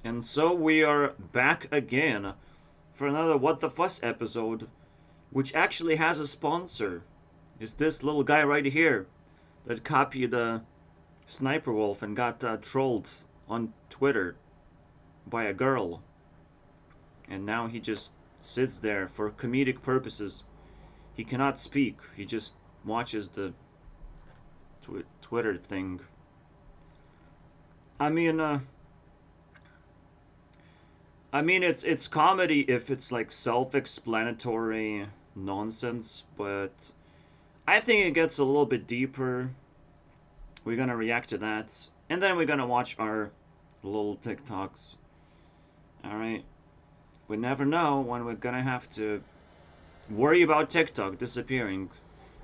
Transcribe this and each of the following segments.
And so we are back again for another What the Fuss episode, which actually has a sponsor. It's this little guy right here that copied Sniper Wolf and got trolled on Twitter by a girl. And now he just sits there for comedic purposes. He cannot speak, he just watches the Twitter thing. I mean, it's comedy if it's like self-explanatory nonsense, but I think it gets a little bit deeper. We're gonna react to that, and then we're gonna watch our little TikToks. All right, we never know when we're gonna have to worry about TikTok disappearing,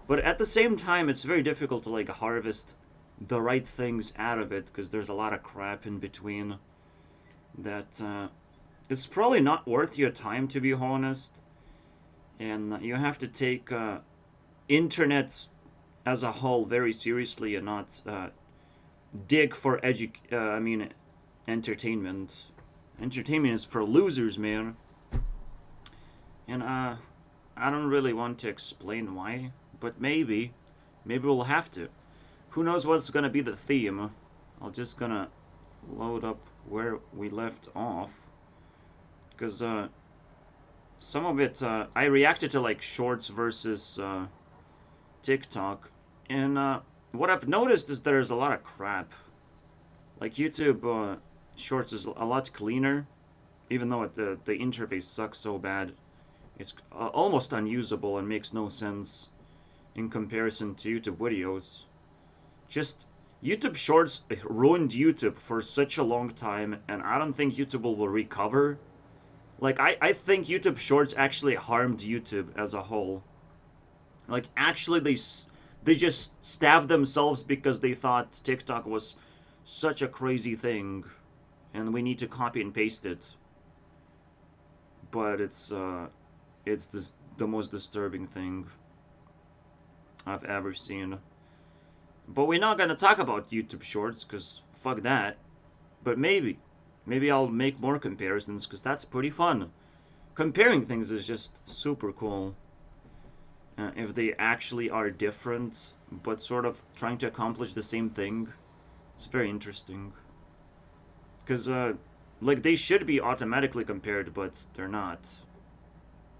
but at the same time, it's very difficult to like harvest the right things out of it because there's a lot of crap in between that. It's probably not worth your time, to be honest, and you have to take internet as a whole very seriously and not dig for entertainment. Entertainment is for losers, man. And I don't really want to explain why, but maybe we'll have to. Who knows what's gonna be the theme? I'm just gonna load up where we left off. Because some of it, I reacted to like shorts versus TikTok, and what I've noticed is there's a lot of crap. Like YouTube shorts is a lot cleaner, even though the interface sucks so bad. It's almost unusable and makes no sense in comparison to YouTube videos. Just YouTube shorts ruined YouTube for such a long time, and I don't think YouTube will recover. Like, I think YouTube Shorts actually harmed YouTube as a whole. Like, actually, they just stabbed themselves because they thought TikTok was such a crazy thing, and we need to copy and paste it. But it's the most disturbing thing I've ever seen. But we're not gonna talk about YouTube Shorts, because fuck that. But maybe I'll make more comparisons, because that's pretty fun. Comparing things is just super cool. If they actually are different, but sort of trying to accomplish the same thing, it's very interesting. Because, like, they should be automatically compared, but they're not.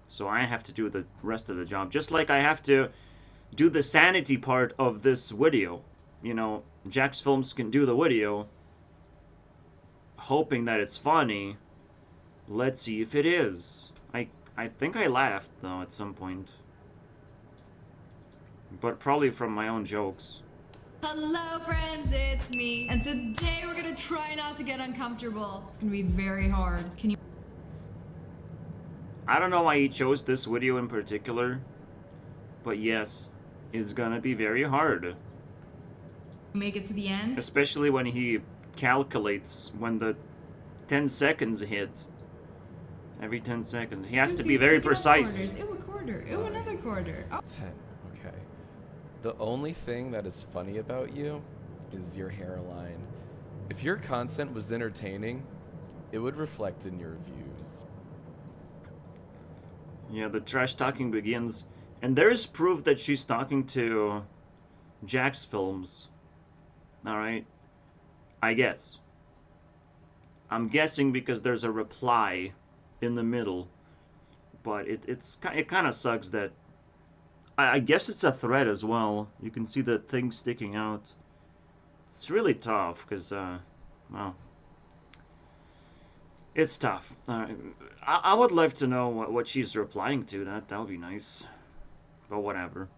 So I have to do the rest of the job. Just like I have to do the sanity part of this video. You know, Jacksfilms can do the video, hoping that it's funny. Let's see if it is. I think I laughed, though, at some point. But probably from my own jokes. Hello friends, it's me. And today we're gonna try not to get uncomfortable. It's gonna be very hard. Can you I don't know why he chose this video in particular. But yes, it's gonna be very hard. make it to the end? Especially when he calculates when the 10 seconds hit. Every 10 seconds. He has to be very precise. Ooh, a quarter. Ooh, another quarter. Oh. 10. Okay. The only thing that is funny about you is your hairline. If your content was entertaining, it would reflect in your views. Yeah, the trash talking begins. And there's proof that she's talking to Jacksfilms. Alright? I guess. I'm guessing because there's a reply in the middle. But it kind of sucks that... I guess it's a thread as well. You can see the thing sticking out. It's really tough because, well... It's tough. I would love to know what she's replying to. That would be nice. But whatever.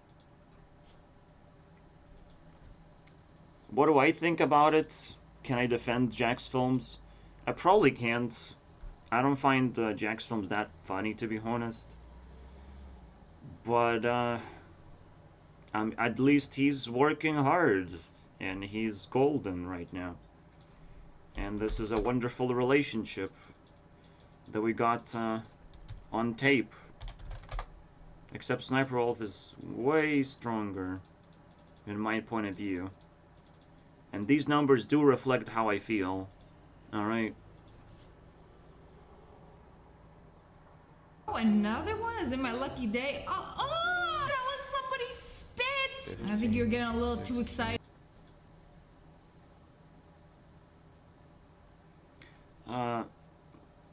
What do I think about it? Can I defend Jacksfilms? I probably can't. I don't find Jacksfilms that funny, to be honest. But at least he's working hard, and he's golden right now. And this is a wonderful relationship that we got on tape. Except Sniper Wolf is way stronger, in my point of view. And these numbers do reflect how I feel. Alright. Oh, another one is in my lucky day. Oh, that was somebody's spit. I think you're getting a little too excited.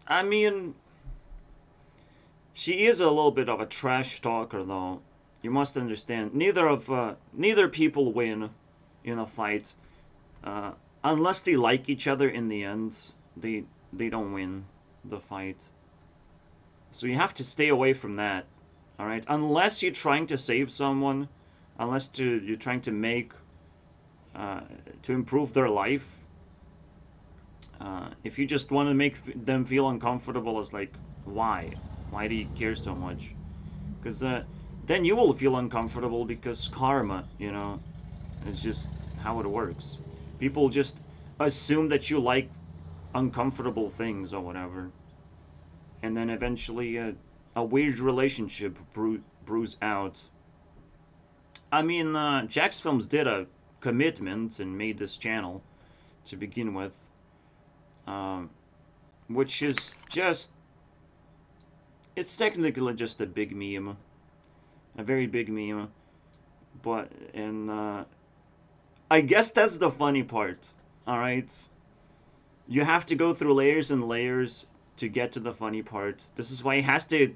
I mean, she is a little bit of a trash talker, though. You must understand. Neither people win in a fight, unless they like each other. In the end, they don't win the fight. So you have to stay away from that. All right, unless you're trying to save someone, unless you're trying to make to improve their life. If you just want to make them feel uncomfortable, it's like, why? Why do you care so much? Because then you will feel uncomfortable because karma, you know, is just how it works. People just assume that you like uncomfortable things or whatever. And then eventually a weird relationship brews out. I mean, Jacksfilms did a commitment and made this channel to begin with. Which is just... It's technically just a big meme. A very big meme. But, and, I guess that's the funny part. Alright? You have to go through layers and layers to get to the funny part. This is why he has to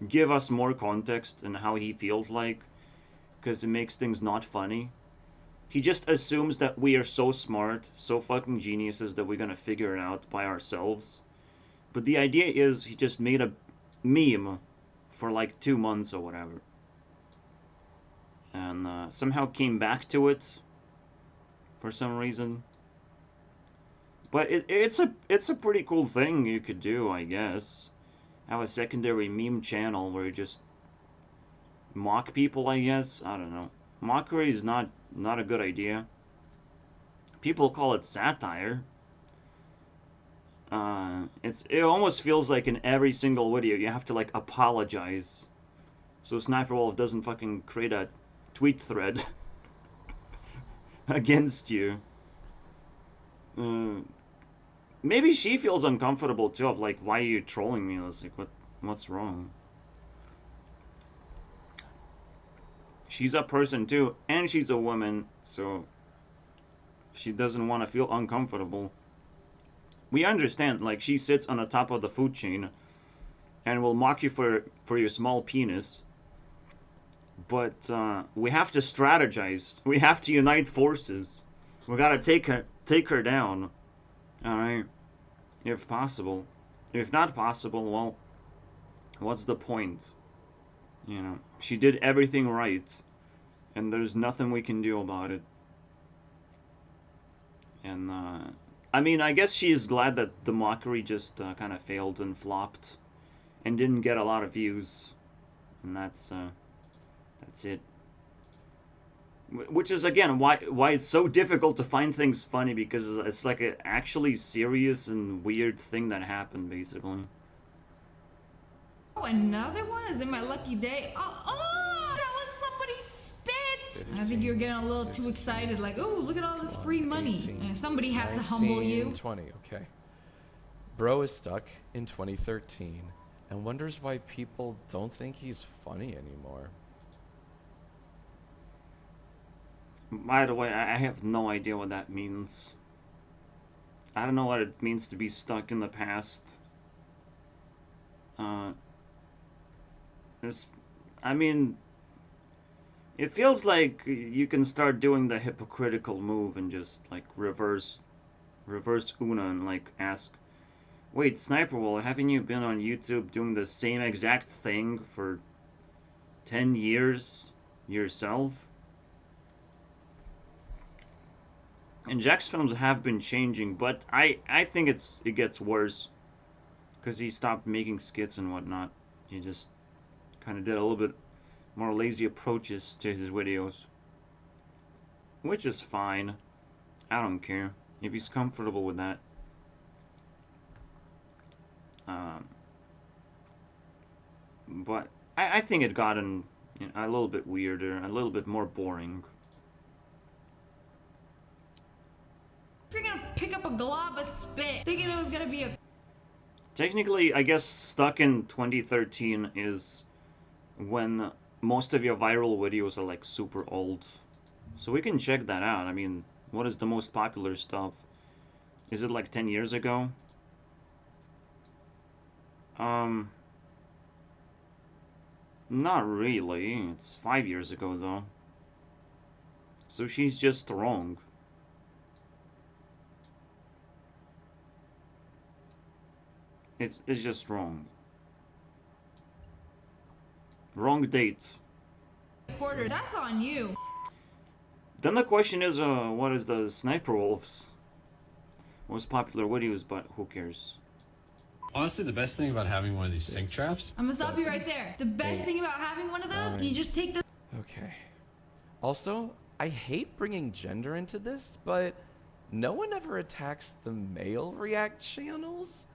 give us more context and how he feels like. Because it makes things not funny. He just assumes that we are so smart, so fucking geniuses that we're gonna figure it out by ourselves. But the idea is he just made a meme for like 2 months or whatever. And somehow came back to it for some reason. But it's a pretty cool thing you could do, I guess. Have a secondary meme channel where you just mock people, I guess. I don't know. Mockery is not a good idea. People call it satire. It almost feels like in every single video you have to like apologize, so SSniper-Waffle doesn't fucking create a tweet thread against you. Maybe she feels uncomfortable too, of like, why are you trolling me? I was like, what's wrong? She's a person too, and she's a woman, so she doesn't want to feel uncomfortable. We understand, like, she sits on the top of the food chain and will mock you for your small penis. But we have to strategize. We have to unite forces. We gotta take her down. Alright? If possible. If not possible, well, what's the point? You know, she did everything right, and there's nothing we can do about it. And, I mean, I guess she is glad that the mockery just kind of failed and flopped, and didn't get a lot of views, and that's it. Which is, again, why it's so difficult to find things funny, because it's like an actually serious and weird thing that happened, basically. Oh, another one is in my lucky day. Oh, that was somebody's spit. I think you're getting a little too excited, like, oh, look at all this free money. 18, Somebody had to humble you. 20, okay. Bro is stuck in 2013 and wonders why people don't think he's funny anymore. By the way, I have no idea what that means. I don't know what it means to be stuck in the past. I mean, it feels like you can start doing the hypocritical move and just, like, reverse Una and, like, ask, wait, SSniper-Waffle, haven't you been on YouTube doing the same exact thing for 10 years yourself? And Jacksfilms have been changing, but I think it gets worse. Because he stopped making skits and whatnot. He just kind of did a little bit more lazy approaches to his videos. Which is fine. I don't care. If he's comfortable with that. But I think it gotten a little bit weirder, a little bit more boring. If you're gonna pick up a glob of spit, thinking it was gonna be a Technically, I guess stuck in 2013 is when most of your viral videos are like super old. So we can check that out. I mean, what is the most popular stuff? Is it like 10 years ago? Not really. It's 5 years ago though. So she's just wrong. It's just wrong. Wrong date. Quarter, that's on you. Then the question is, what is the Sniper Wolf's most popular videos, but who cares? Honestly, the best thing about having one of these sink traps. I'm gonna stop you right there. The best thing about having one of those, you just take the. Okay. Also, I hate bringing gender into this, but no one ever attacks the male React channels.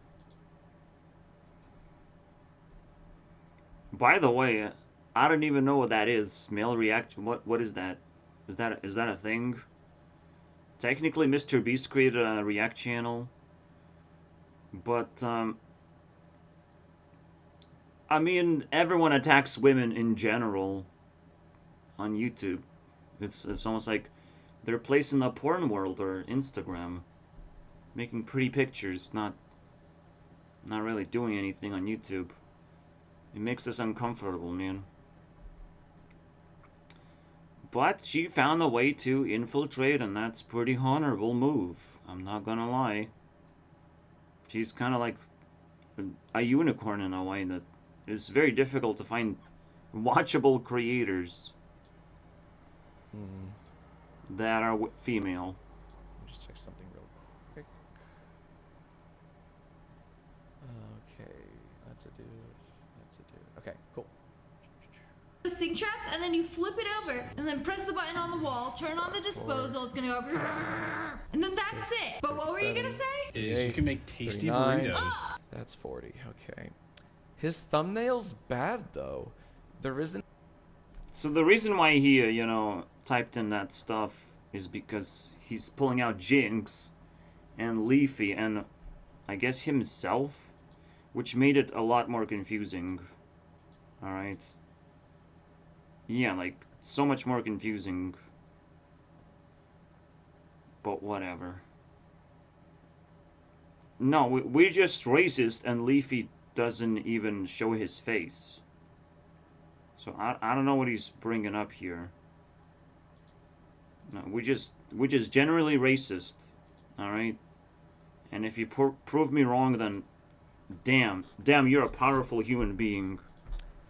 By the way, I don't even know what that is. Male reaction. What is that? Is that a thing? Technically, Mr. Beast created a React channel, but I mean, everyone attacks women in general on YouTube. It's almost like they're placed in the porn world or Instagram, making pretty pictures, not really doing anything on YouTube. It makes us uncomfortable, man. But she found a way to infiltrate, and that's pretty honorable move. I'm not gonna lie. She's kind of like a unicorn in a way that is very difficult to find watchable creators that are female. Let me just check something real quick. Okay, that's a dude. Okay, cool. The sink traps, and then you flip it over, and then press the button on the wall, turn on the disposal, it's gonna go, and then that's it. But what were you gonna say? Is you can make tasty 39. burritos. That's 40, okay. His thumbnail's bad, though. There isn't... So the reason why he, typed in that stuff is because he's pulling out Jinx and Leafy and I guess himself, which made it a lot more confusing. Alright. Yeah, like, so much more confusing. But whatever. No, we're just racist and Leafy doesn't even show his face. So I don't know what he's bringing up here. No, we're just generally racist. Alright? And if you prove me wrong, then damn, you're a powerful human being.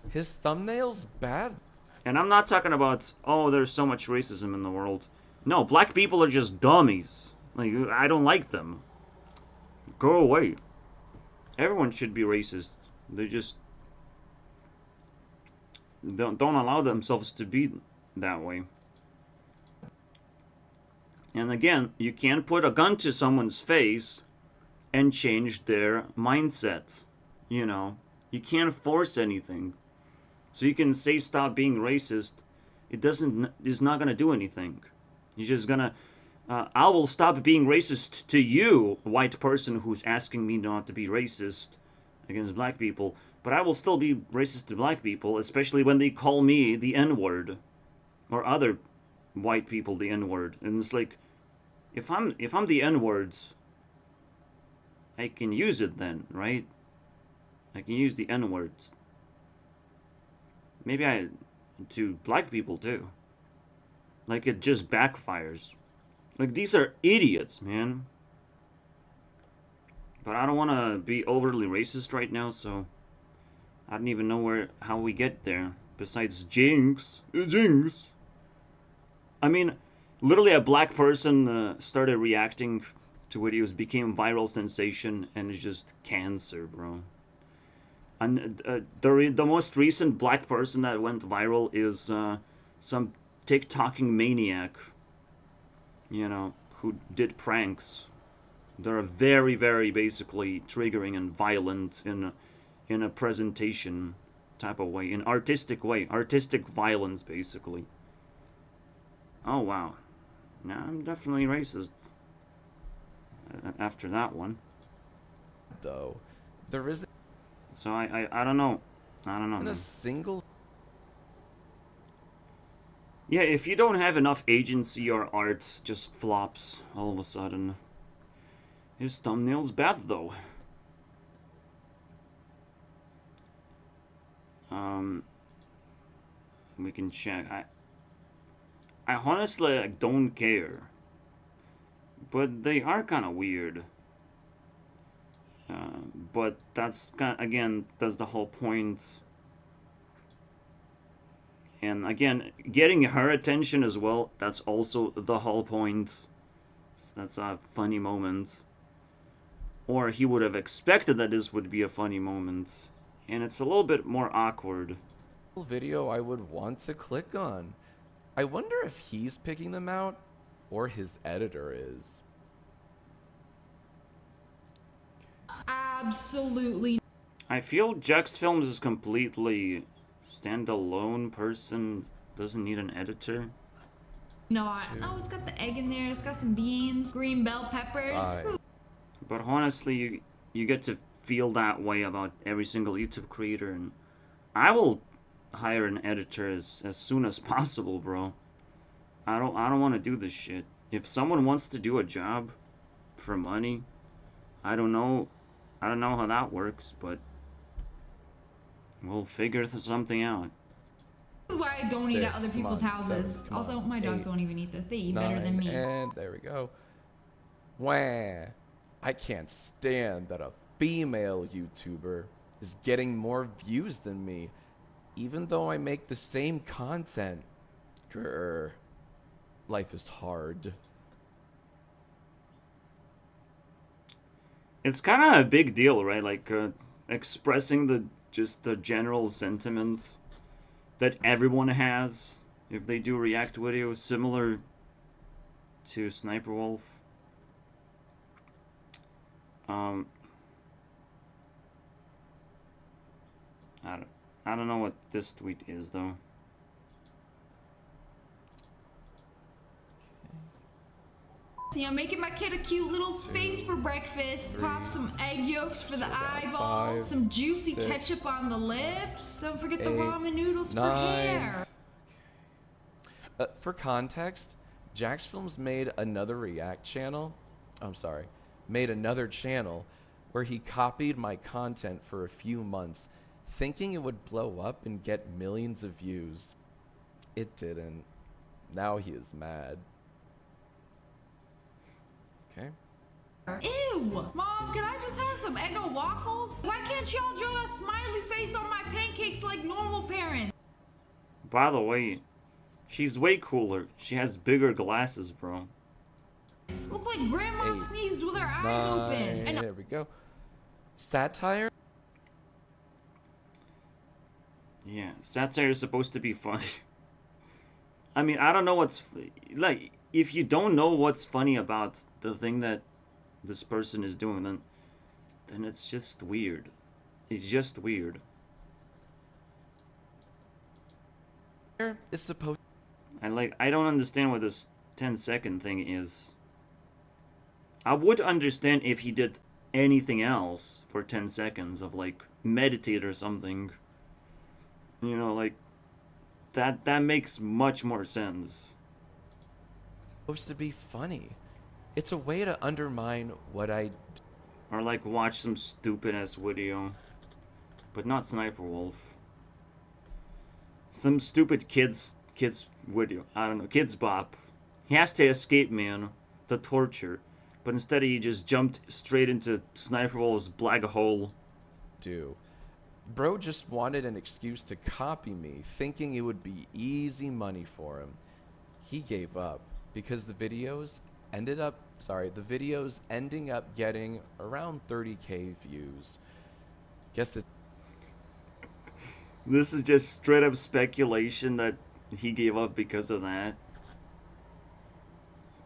His thumbnail's bad. And I'm not talking about, oh, there's so much racism in the world. No, black people are just dummies. Like, I don't like them. Go away. Everyone should be racist. They just don't allow themselves to be that way. And again, you can't put a gun to someone's face and change their mindset. You can't force anything. So you can say stop being racist. It's not gonna do anything. You're just gonna, I will stop being racist to you, white person who's asking me not to be racist against black people. But I will still be racist to black people, especially when they call me the N-word. Or other white people the N-word. And it's like, if I'm the N-words, I can use it then, right? I can use the N-words. Maybe to black people too. Like, it just backfires. Like, these are idiots, man. But I don't want to be overly racist right now, so I don't even know how we get there. Besides Jinx. Jinx. I mean, literally a black person started reacting to videos, became viral sensation, and it's just cancer, bro. And the most recent black person that went viral is some TikToking maniac, who did pranks. They're very, very basically triggering and violent in a presentation type of way, in artistic violence, basically. Oh, wow. Now I'm definitely racist after that one. Though. There isn't So I don't know. I don't know. a Man. single Yeah, if you don't have enough agency, or art just flops all of a sudden. His thumbnail's bad though. We can check. I honestly like, don't care. But they are kind of weird. But that's kind again, that's the whole point. And again, getting her attention as well, that's also the whole point. So that's a funny moment. Or he would have expected that this would be a funny moment. And it's a little bit more awkward. video I would want to click on. I wonder if he's picking them out or his editor is. Absolutely. I feel Jacksfilms is completely standalone person, doesn't need an editor. Not. Oh, it's got the egg in there. It's got some beans, green bell peppers. Fine. But honestly, you get to feel that way about every single YouTube creator, and I will hire an editor as soon as possible, bro. I don't want to do this shit. If someone wants to do a job for money, I don't know how that works, but we'll figure something out. This is why I don't eat at other 6, people's come on, houses. 7, come Also, on, my dogs 8, won't even eat this. They eat better 9, than me. and there we go. Wah. I can't stand that a female YouTuber is getting more views than me, even though I make the same content. Grr. Life is hard. It's kind of a big deal, right? Like expressing the general sentiment that everyone has if they do react videos, similar to SSniper-Waffle. I don't know what this tweet is though. You know, making my kid a cute little face for breakfast. Pop some egg yolks for the eyeballs. 5, Some juicy 6, ketchup on the lips. Don't forget the 8, ramen noodles for 9. hair. For context, Jacksfilms made another channel where he copied my content for a few months, thinking it would blow up and get millions of views. It didn't. Now he is mad. Okay. Ew! Mom, can I just have some Eggo waffles? Why can't y'all draw a smiley face on my pancakes like normal parents? By the way, she's way cooler. She has bigger glasses, bro. Look like grandma 8, sneezed with her eyes 9, open. And there we go. Satire? Yeah, satire is supposed to be funny. I mean, I don't know what's like. If you don't know what's funny about the thing that this person is doing, then it's just weird. It's just weird. Is supposed I don't understand what this 10-second thing is. I would understand if he did anything else for 10 seconds of like meditate or something. You know, like that makes much more sense. to be funny. It's a way to undermine what I Or like watch some stupid ass video. But not SSniper-Waffle. Some stupid kids video. I don't know, Kids Bop. He has to escape, man, the torture. But instead he just jumped straight into SSniper-Waffle's black hole. do. Bro just wanted an excuse to copy me, thinking it would be easy money for him. He gave up because the videos ending up getting around 30k views. Guess it. This is just straight up speculation that he gave up because of that.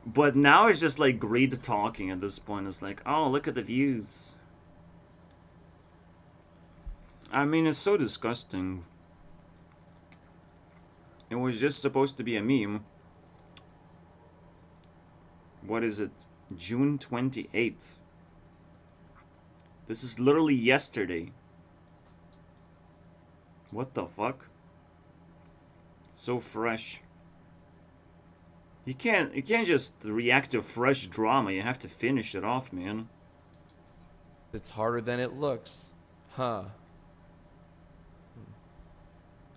But now it's just like greed talking at this point. It's like, oh, look at the views. I mean, it's so disgusting. It was just supposed to be a meme. What is it? June 28th. This is literally yesterday. What the fuck? It's so fresh. You can't just react to fresh drama. You have to finish it off, man. It's harder than it looks. Huh.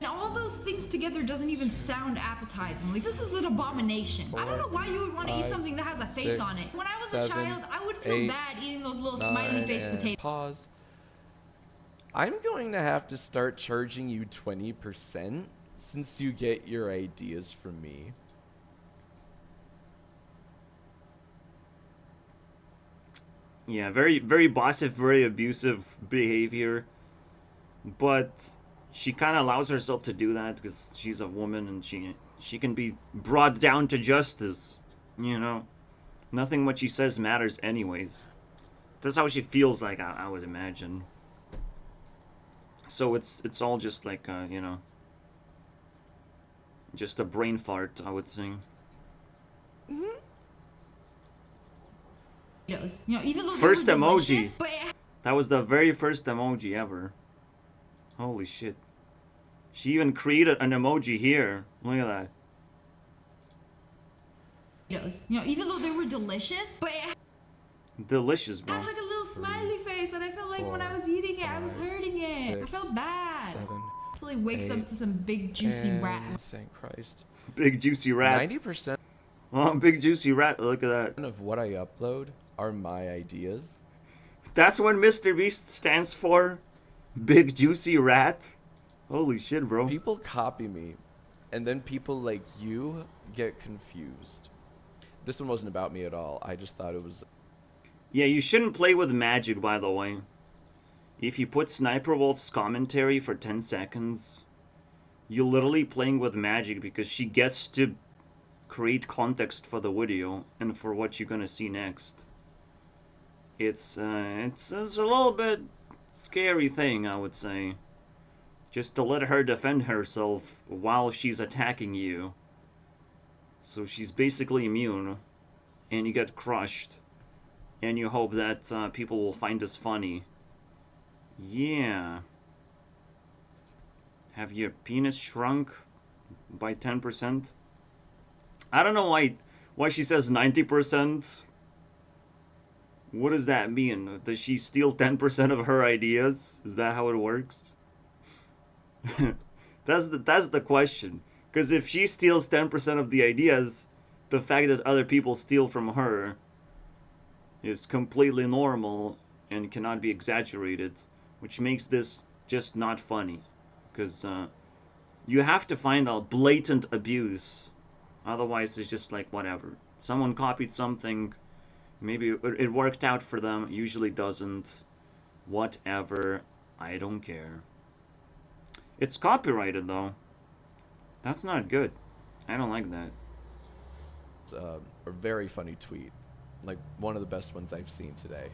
And all those things together doesn't even sound appetizing. Like, this is an abomination. I don't know why you would want to eat something that has a face on it. When I was a child, I would feel bad eating those little smiley face potatoes. Pause. I'm going to have to start charging you 20% since you get your ideas from me. Yeah, very, very bossive, very abusive behavior. But she kind of allows herself to do that because she's a woman and she can be brought down to justice. You know, nothing what she says matters anyways. That's how she feels like, I would imagine. So it's all just like, you know, just a brain fart, I would say. You know, even though First they were emoji. delicious, but That was the very first emoji ever. Holy shit. She even created an emoji here. Look at that. you know, even though they were delicious, but it Delicious, bro. had like a little smiley face, and I felt like when I was eating it, I was hurting it. I felt bad. 7. Until he wakes up to some big juicy rat. Thank Christ. Big juicy rat. 90% Oh, big juicy rat. Look at that. of what I upload are my ideas. That's what Mr. Beast stands for. Big juicy rat. Holy shit, bro. People copy me, and then people like you get confused. This one wasn't about me at all. I just thought it was. Yeah, you shouldn't play with magic, by the way. If you put Sniper Wolf's commentary for 10 seconds, you're literally playing with magic because she gets to create context for the video and for what you're gonna see next. It's a little bit scary thing, I would say. Just to let her defend herself while she's attacking you. So she's basically immune, and you get crushed. And you hope that people will find this funny. Yeah. Have your penis shrunk by 10%? I don't know why she says 90%. What does that mean? Does she steal 10% of her ideas? Is that how it works? That's the question. Because if she steals 10% of the ideas, the fact that other people steal from her is completely normal and cannot be exaggerated, which makes this just not funny. Because you have to find a blatant abuse. Otherwise, it's just like, whatever. Someone copied something. Maybe it worked out for them. Usually doesn't. Whatever. I don't care. It's copyrighted, though. That's not good. I don't like that. A very funny tweet. Like, one of the best ones I've seen today.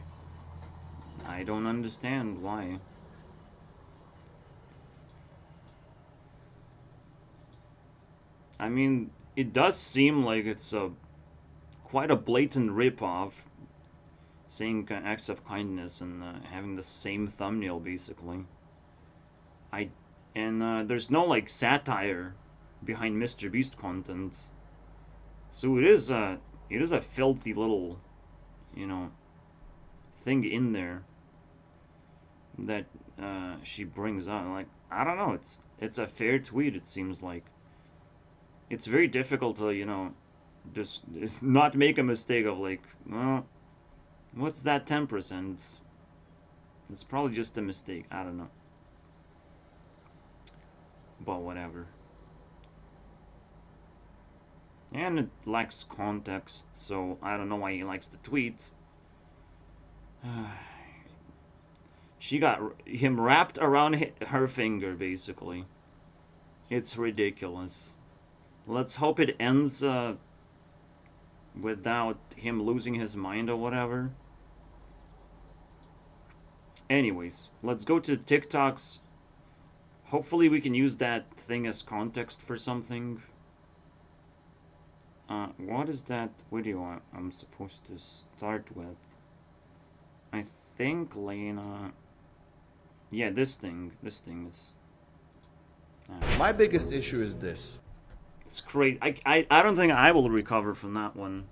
I don't understand why. I mean, it does seem like it's quite a blatant ripoff, saying acts of kindness and having the same thumbnail, basically. There's no like satire behind Mr. Beast content, so it is a filthy little, you know, thing in there that she brings up. Like, I don't know, it's a fair tweet. It seems like it's very difficult to, you know, just not make a mistake of like, well, what's that 10%? It's probably just a mistake. I don't know. But whatever. And it lacks context, so I don't know why he likes the tweet. She got him wrapped around her finger, basically. It's ridiculous. Let's hope it ends without him losing his mind or whatever. Anyways, let's go to TikToks. Hopefully we can use that thing as context for something. What is that video I'm supposed to start with? I think, Lena... Yeah, this thing is... My biggest issue is this. It's crazy. I don't think I will recover from that one.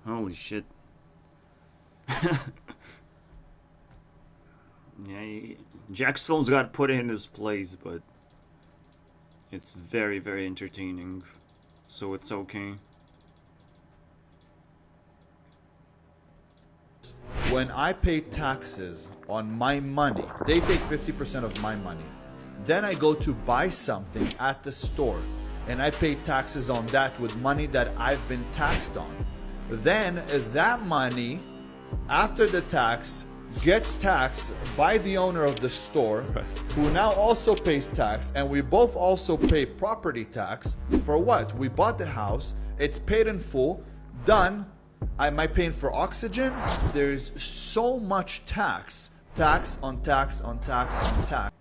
Holy shit. Yeah, Jacksfilms got put in his place, but it's very, very entertaining, so it's okay. When I pay taxes on my money, they take 50% of my money. Then I go to buy something at the store, and I pay taxes on that with money that I've been taxed on. Then that money, after the tax, gets taxed by the owner of the store, who now also pays tax, and we both also pay property tax. For what? We bought the house, it's paid in full, done. Am I paying for oxygen? There's so much tax. Tax on tax on tax on tax.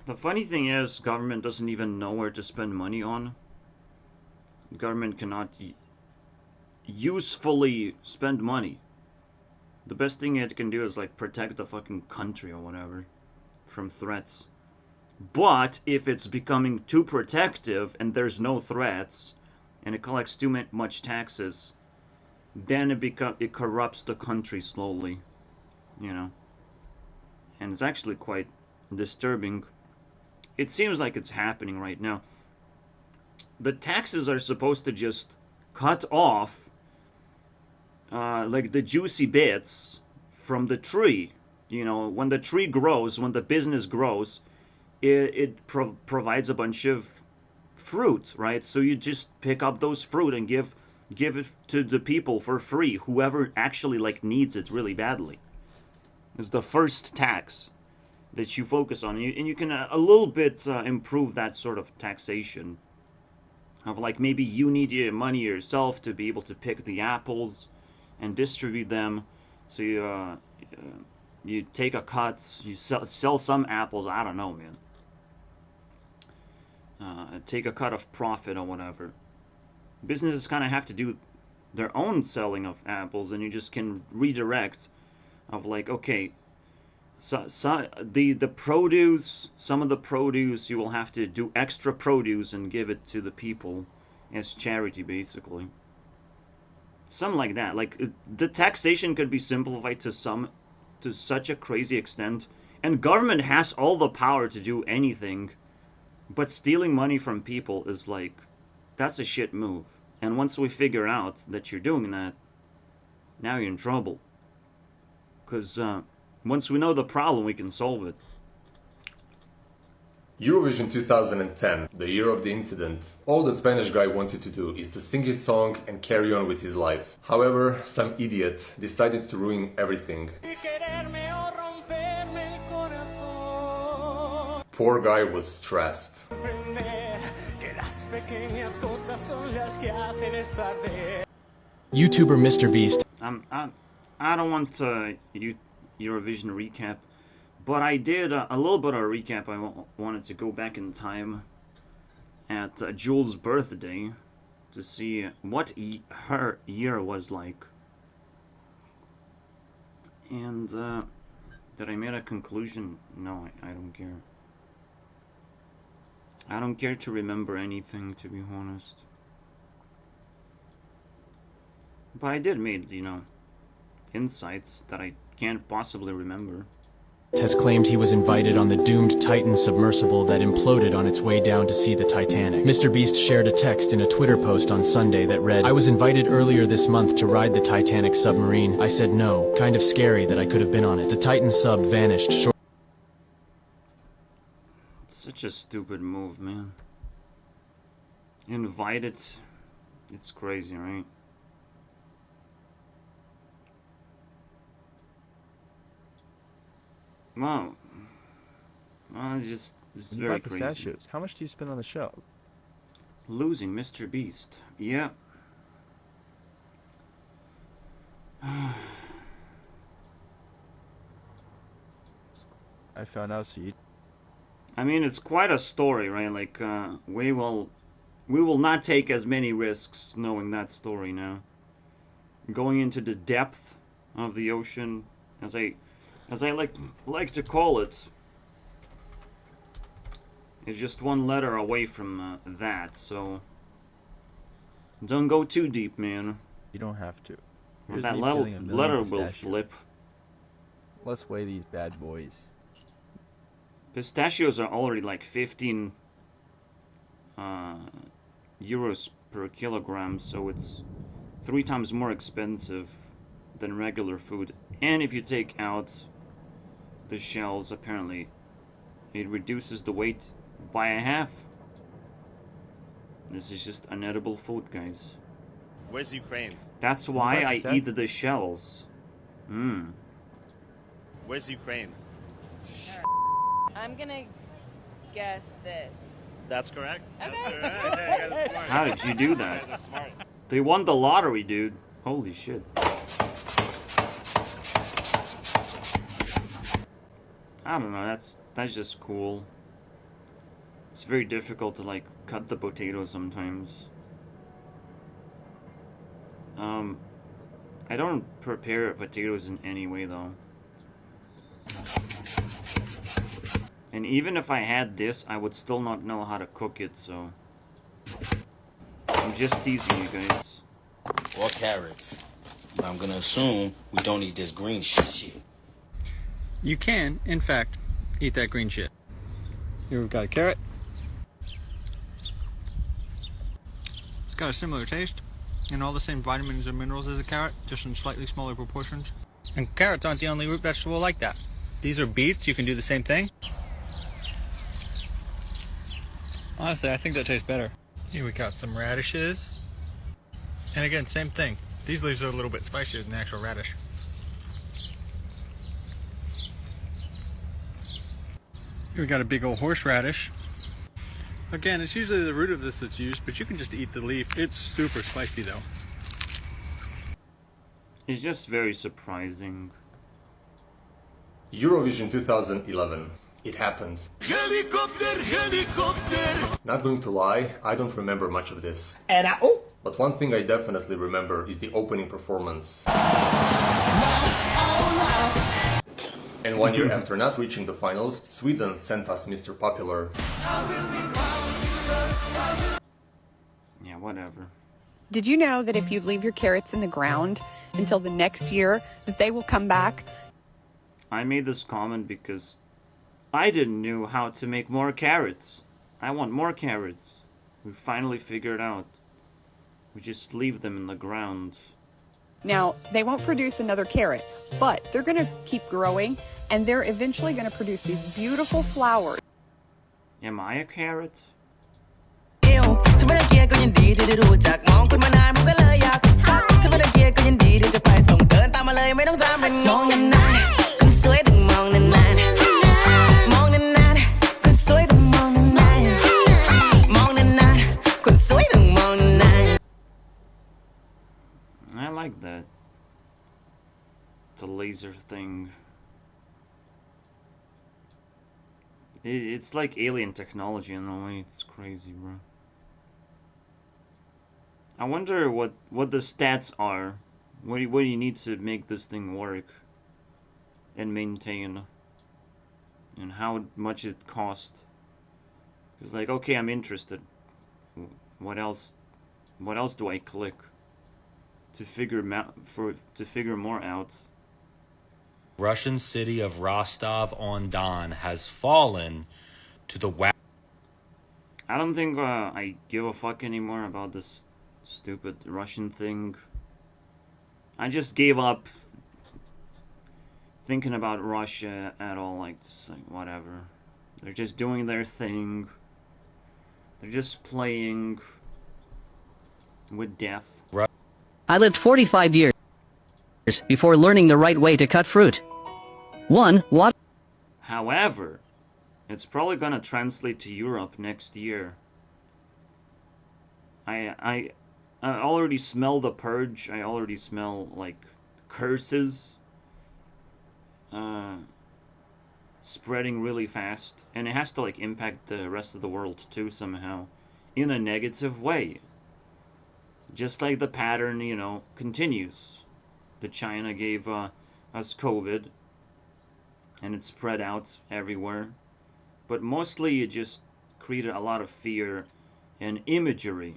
The funny thing is, government doesn't even know where to spend money on. The government cannot usefully spend money. The best thing it can do is like protect the fucking country or whatever from threats. But if it's becoming too protective and there's no threats and it collects too much taxes, then it corrupts the country slowly, you know. And it's actually quite disturbing. It seems like it's happening right now. The taxes are supposed to just cut off like the juicy bits from the tree. You know, when the tree grows, when the business grows, it provides a bunch of fruit, right? So you just pick up those fruit and give it to the people for free, whoever actually like needs it really badly. It's the first tax that you focus on, and you can a little bit improve that sort of taxation of like maybe you need your money yourself to be able to pick the apples and distribute them. So you take a cut, you sell some apples, I don't know, man. Take a cut of profit or whatever. Businesses kind of have to do their own selling of apples, and you just can redirect of like, okay, so the produce, some of the produce, you will have to do extra produce and give it to the people as charity, basically. Something like that. Like the taxation could be simplified to such a crazy extent, and government has all the power to do anything, but stealing money from people is like, that's a shit move. And once we figure out that you're doing that, now you're in trouble. Because once we know the problem, we can solve it. Eurovision 2010, the year of the incident. All the Spanish guy wanted to do is to sing his song and carry on with his life. However, some idiot decided to ruin everything. Poor guy was stressed. YouTuber Mr. Beast. I don't want Eurovision recap, but I did a little bit of a recap. I wanted to go back in time at Jules' birthday to see what her year was like. And did I make a conclusion? No, I don't care. I don't care to remember anything, to be honest. But I did make, you know, insights that I can't possibly remember. Has claimed he was invited on the doomed Titan submersible that imploded on its way down to see the Titanic. Mr. Beast shared a text in a Twitter post on Sunday that read, "I was invited earlier this month to ride the Titanic submarine. I said no. Kind of scary that I could have been on it. The Titan sub vanished short." Such a stupid move, man. Invited. It's crazy, right? Wow. It's just very crazy. Pistachios. How much do you spend on the show? Losing Mr. Beast. Yeah. I found out, so you... I mean, it's quite a story, right? Like, we will not take as many risks knowing that story now. Going into the depth of the ocean, as I as I like to call it, is just one letter away from that, so don't go too deep, man. You don't have to. Or Here's that me peeling a million letter will pistachios. flip. Let's weigh these bad boys. Pistachios are already like 15 euros per kilogram, so it's 3 times more expensive than regular food. And if you take out the shells, apparently it reduces the weight by a half. This is just unedible food, guys. Where's Ukraine? That's why I that? eat the shells. Where's Ukraine? I'm gonna guess this. That's correct. Okay. How did you do that? They won the lottery, dude. Holy shit. I don't know, that's just cool. It's very difficult to like cut the potatoes sometimes. I don't prepare potatoes in any way though. And even if I had this, I would still not know how to cook it, so I'm just teasing you guys. Or carrots. But I'm gonna assume we don't eat this green shit. You can, in fact, eat that green shit. Here we've got a carrot. It's got a similar taste and all the same vitamins and minerals as a carrot, just in slightly smaller proportions. And carrots aren't the only root vegetable like that. These are beets, you can do the same thing. Honestly, I think that tastes better. Here we got some radishes. And again, same thing. These leaves are a little bit spicier than the actual radish. Here we got a big old horseradish. Again, it's usually the root of this that's used, but you can just eat the leaf. It's super spicy though. It's just very surprising. Eurovision 2011. It happened. Helicopter, helicopter. Not going to lie, I don't remember much of this. But one thing I definitely remember is the opening performance. And 1 year after not reaching the finals, Sweden sent us Mr. Popular. Yeah, whatever. Did you know that if you leave your carrots in the ground until the next year, that they will come back? I made this comment because I didn't know how to make more carrots. I want more carrots. We finally figured out. We just leave them in the ground. Now, they won't produce another carrot, but they're going to keep growing, and they're eventually going to produce these beautiful flowers. Am I a carrot? I like that. The laser thing. It's like alien technology in a way. It's crazy, bro. I wonder what the stats are. What do you need to make this thing work and maintain, and how much it costs. It's like, okay, I'm interested. What else do I click to figure more out? Russian city of Rostov-on-Don has fallen to the west. I don't think I give a fuck anymore about this stupid Russian thing. I just gave up thinking about Russia at all. Like, whatever. They're just doing their thing. They're just playing with death. I lived 45 years before learning the right way to cut fruit. 1. What? However, it's probably gonna translate to Europe next year. I already smell the purge. I already smell, like, curses spreading really fast. And it has to, like, impact the rest of the world, too, somehow. In a negative way. Just like the pattern, you know, continues. The China gave us COVID. and it spread out everywhere. But mostly it just created a lot of fear and imagery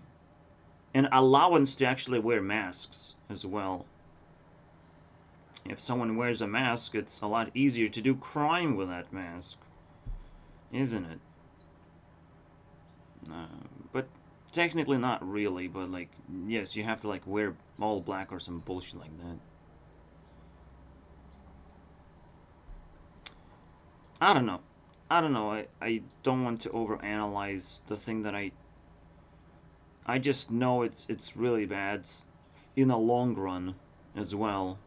and allowance to actually wear masks as well. If someone wears a mask, it's a lot easier to do crime with that mask, isn't it? But technically not really, but like, yes, you have to like wear all black or some bullshit like that. I don't know. I don't want to overanalyze the thing that I just know it's really bad in the long run as well.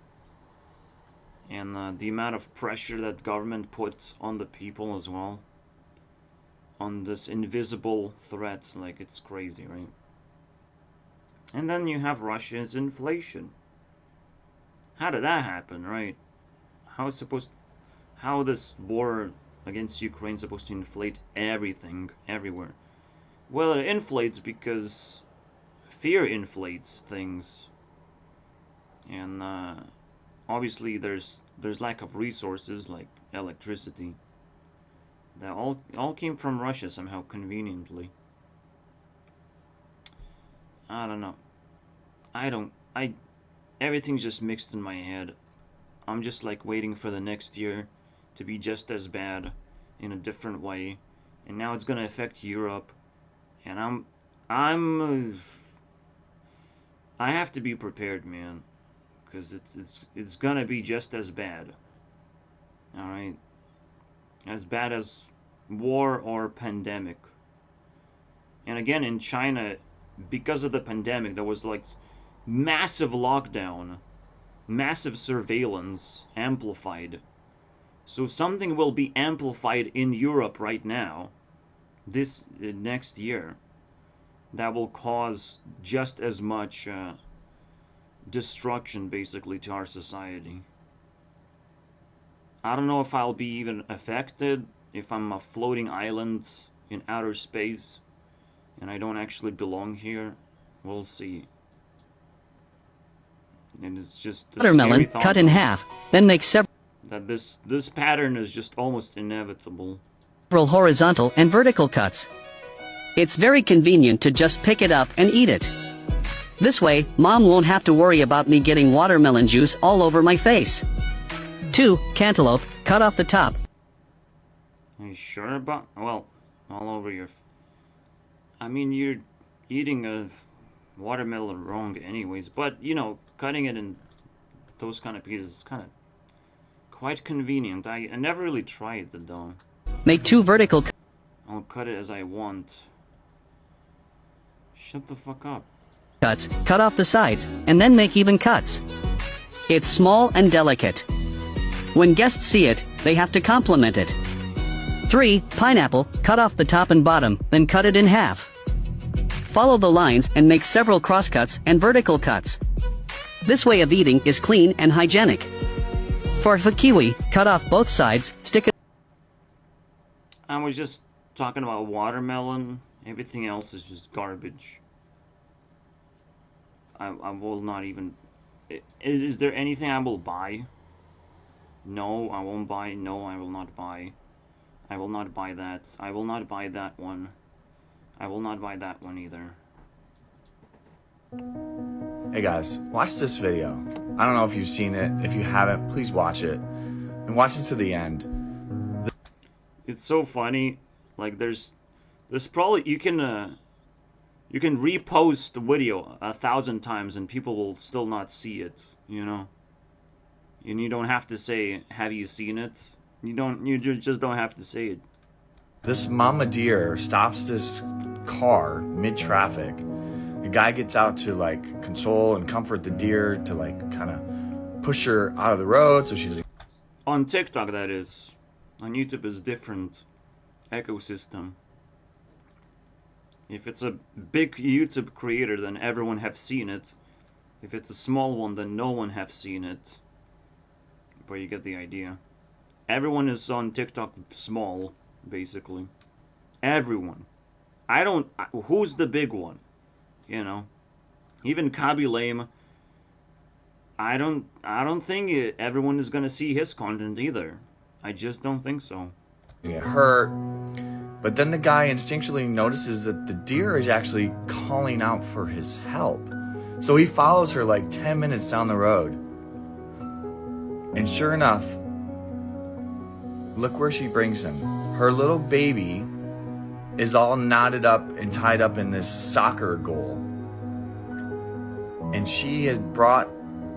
And the amount of pressure that government puts on the people as well. On this invisible threat, like, it's crazy, right? And then you have Russia's inflation. How did that happen, right? How this war against Ukraine is supposed to inflate everything, everywhere? Well, it inflates because fear inflates things. And obviously there's lack of resources like electricity. That all came from Russia somehow, conveniently. I don't know. Everything's just mixed in my head. I'm just like waiting for the next year to be just as bad in a different way. And now it's gonna affect Europe. And I have to be prepared, man. Because it's gonna be just as bad. Alright? As bad as war or pandemic. And again, in China, because of the pandemic, there was like massive lockdown, massive surveillance, amplified. So something will be amplified in Europe right now, this next year, that will cause just as much destruction, basically, to our society. I don't know if I'll be even affected, if I'm a floating island in outer space, and I don't actually belong here. We'll see. And it's just a Watermelon cut in half, then make several that this pattern is just almost inevitable. Horizontal and vertical cuts. It's very convenient to just pick it up and eat it. This way, Mom won't have to worry about me getting watermelon juice all over my face. 2. Cantaloupe, cut off the top. Are you sure about? Well, all over your... I mean, you're eating a watermelon wrong anyways, but, you know, cutting it in those kind of pieces is kind of quite convenient. I never really tried it, though. Make 2 vertical... I'll cut it as I want. Shut the fuck up. Cuts, cut off the sides, and then make even cuts. It's small and delicate. When guests see it, they have to compliment it. 3. Pineapple, cut off the top and bottom, then cut it in half. Follow the lines and make several cross cuts and vertical cuts. This way of eating is clean and hygienic. For a kiwi, cut off both sides, stick it... I was just talking about watermelon. Everything else is just garbage. I will not even... Is there anything I will buy? No, I won't buy. No, I will not buy. I will not buy that. I will not buy that one. I will not buy that one either. Hey guys, watch this video. I don't know if you've seen it. If you haven't, please watch it. And watch it to the end. It's so funny. Like, there's probably... You can repost the video 1,000 times and people will still not see it, you know? And you don't have to say, have you seen it? You just don't have to say it. This mama deer stops this car mid-traffic. The guy gets out to like console and comfort the deer, to like kind of push her out of the road so she doesn't... On TikTok, that is. On YouTube is different ecosystem. If it's a big YouTube creator, then everyone have seen it. If it's a small one, then no one have seen it. But you get the idea. Everyone is on TikTok small, basically. Everyone. Who's the big one? You know? Even Kaby Lame. I don't think everyone is gonna see his content either. I just don't think so. Get hurt. But then the guy instinctually notices that the deer is actually calling out for his help. So he follows her like 10 minutes down the road. And sure enough, look where she brings him. Her little baby is all knotted up and tied up in this soccer goal. And she had brought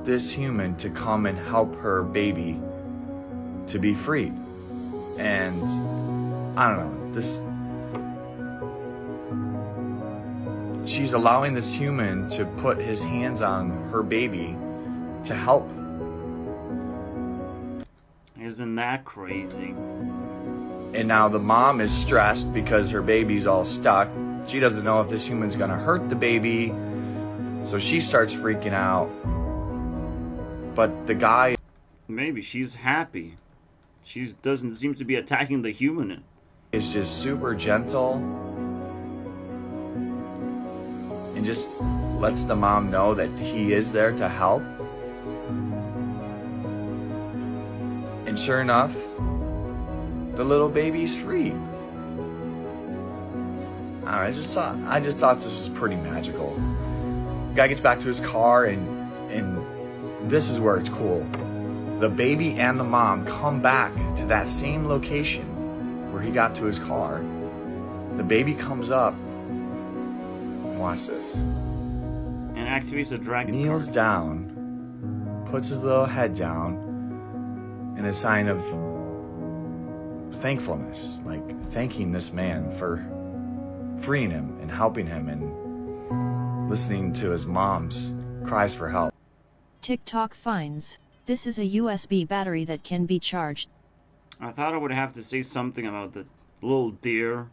this human to come and help her baby to be freed. And I don't know, she's allowing this human to put his hands on her baby to help. Isn't that crazy? And now the mom is stressed because her baby's all stuck. She doesn't know if this human's gonna hurt the baby. So she starts freaking out. But the guy... Maybe she's happy. She doesn't seem to be attacking the human. Is just super gentle. And just lets the mom know that he is there to help. And sure enough, the little baby's free. I just thought this was pretty magical. The guy gets back to his car and this is where it's cool. The baby and the mom come back to that same location where he got to his car. The baby comes up. Watch this. And activates a dragon. Kneels card. down, puts his little head down in a sign of thankfulness, like thanking this man for freeing him and helping him and listening to his mom's cries for help. TikTok finds, this is a USB battery that can be charged. I thought I would have to say something about the little deer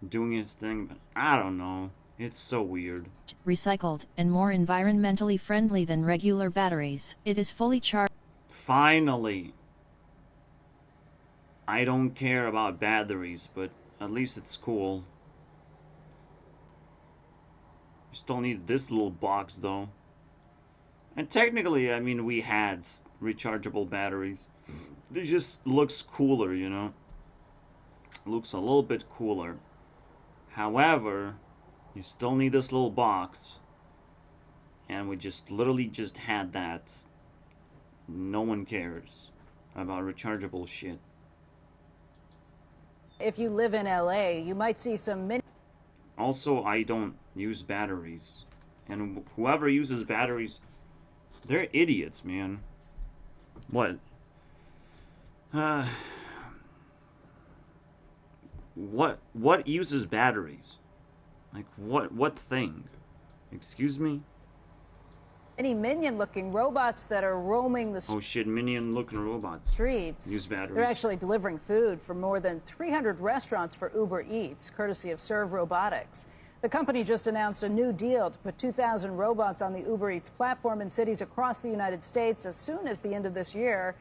doing his thing, but I don't know. It's so weird. Recycled and more environmentally friendly than regular batteries. It is fully charged. Finally. I don't care about batteries, but at least it's cool. You still need this little box though. And technically, I mean, we had rechargeable batteries. It just looks cooler, you know? Looks a little bit cooler. However, you still need this little box. And we just literally just had that. No one cares about rechargeable shit. If you live in LA, you might see some mini... Also, I don't use batteries. And whoever uses batteries, they're idiots, man. What? What uses batteries? Like, what thing? Excuse me? Many minion-looking robots that are roaming the Oh shit, minion-looking robots. streets. Use batteries. They're actually delivering food for more than 300 restaurants for Uber Eats, courtesy of Serve Robotics. The company just announced a new deal to put 2,000 robots on the Uber Eats platform in cities across the United States as soon as the end of this year.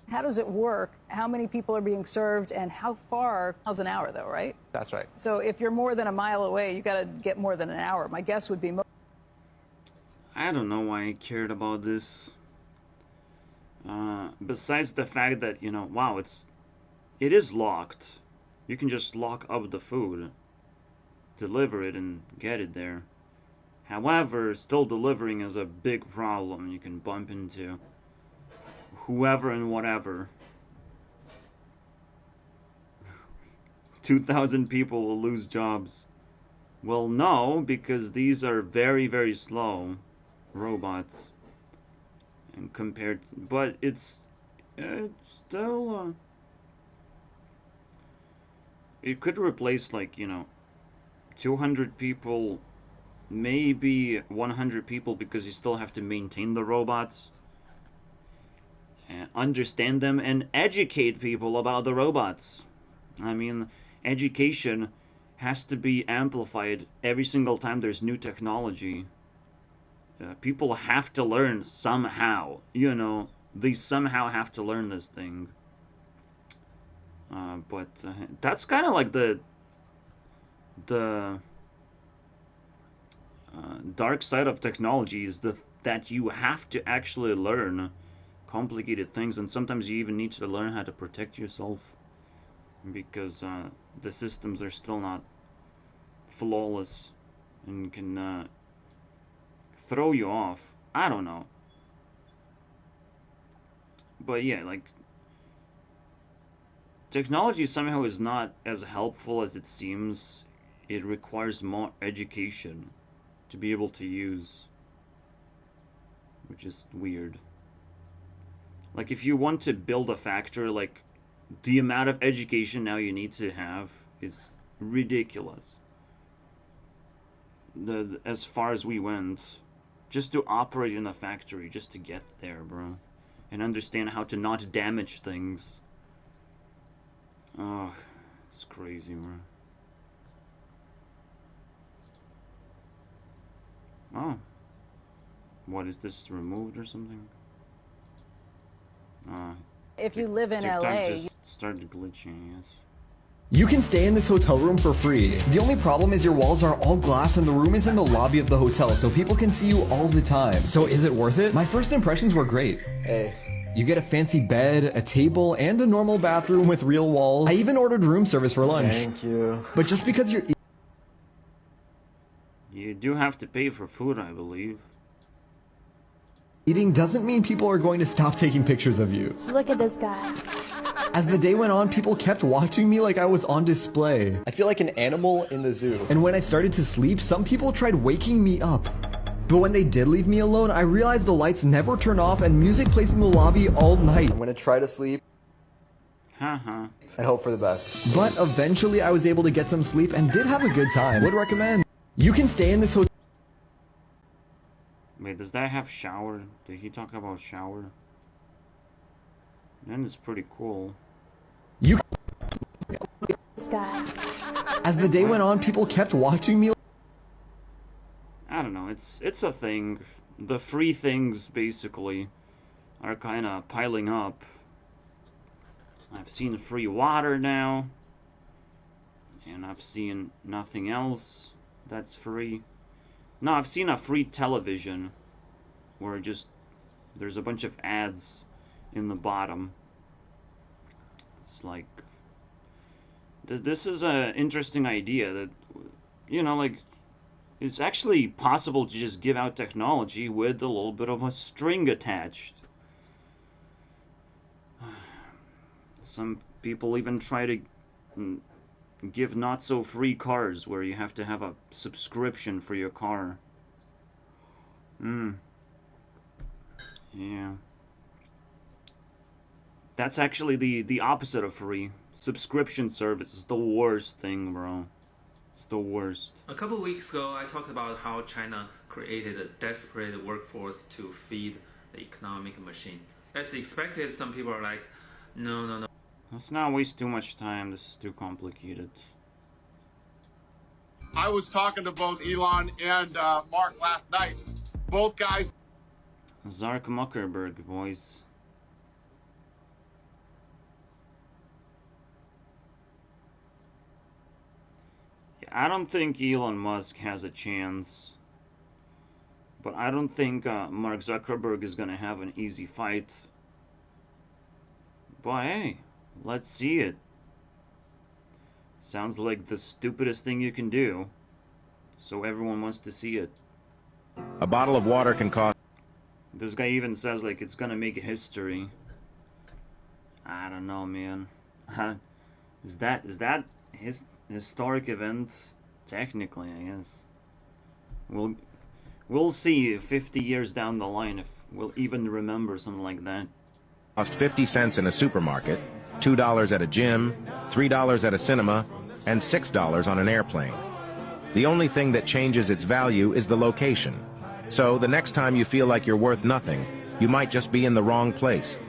How does it work? How many people are being served? And how far? Miles an hour, though, right? That's right. So if you're more than a mile away, you got to get more than an hour. My guess would be... I don't know why I cared about this. Besides the fact that, you know, wow, it is locked. You can just lock up the food, deliver it, and get it there. However, still delivering is a big problem. You can bump into whoever and whatever. 2,000 people will lose jobs. Well, no, because these are very, very slow robots. And compared to, but it's still it could replace, like, you know, 200 people, maybe 100 people, because you still have to maintain the robots and understand them and educate people about the robots. I mean, education has to be amplified every single time there's new technology. People have to learn somehow, you know, they somehow have to learn this thing. But that's kind of like the dark side of technology, is that you have to actually learn complicated things, and sometimes you even need to learn how to protect yourself, because the systems are still not flawless and can throw you off. I don't know. But yeah, like, technology somehow is not as helpful as it seems. It requires more education to be able to use, which is weird. Like, if you want to build a factory, like, the amount of education now you need to have is ridiculous. As far as we went, just to operate in a factory, just to get there, bro. And understand how to not damage things. Oh, it's crazy, bro. Oh. What, is this removed or something? If you live in TikTok LA, just started glitching, yes. You can stay in this hotel room for free. The only problem is your walls are all glass and the room is in the lobby of the hotel, so people can see you all the time. So is it worth it? My first impressions were great. Hey. You get a fancy bed, a table, and a normal bathroom with real walls. I even ordered room service for lunch. Thank you. But just because you're... You do have to pay for food, I believe. eating doesn't mean people are going to stop taking pictures of you. Look at this guy. As the day went on, people kept watching me like I was on display. I feel like an animal in the zoo. And when I started to sleep, some people tried waking me up. But when they did leave me alone, I realized the lights never turn off and music plays in the lobby all night. I'm gonna try to sleep. Haha. And hope for the best. But eventually I was able to get some sleep and did have a good time. Would recommend. You can stay in this hotel. Wait, does that have shower? Did he talk about shower? Then it's pretty cool. You. This guy. As the day went on, people kept watching me. I don't know, it's a thing. The free things, basically, are kind of piling up. I've seen free water now. And I've seen nothing else that's free. No, I've seen a free television where just there's a bunch of ads in the bottom. It's like, this is an interesting idea that, you know, like, it's actually possible to just give out technology with a little bit of a string attached. Some people even try to give not so free cars where you have to have a subscription for your car. Yeah. That's actually the opposite of free. Subscription service is the worst thing, bro. It's the worst. A couple weeks ago, I talked about how China created a desperate workforce to feed the economic machine. As expected, some people are like, no, no, no. Let's not waste too much time. This is too complicated. I was talking to both Elon and Mark last night. Both guys. Zark Muckerberg, boys. I don't think Elon Musk has a chance. But I don't think Mark Zuckerberg is gonna have an easy fight. But hey, let's see it. Sounds like the stupidest thing you can do. So everyone wants to see it. A bottle of water can cost... This guy even says like it's gonna make history. I don't know, man. Is that his historic event? Technically, I guess. We'll see 50 years down the line if we'll even remember something like that. Cost 50 cents in a supermarket, $2 at a gym, $3 at a cinema, and $6 on an airplane. The only thing that changes its value is the location. So the next time you feel like you're worth nothing, you might just be in the wrong place.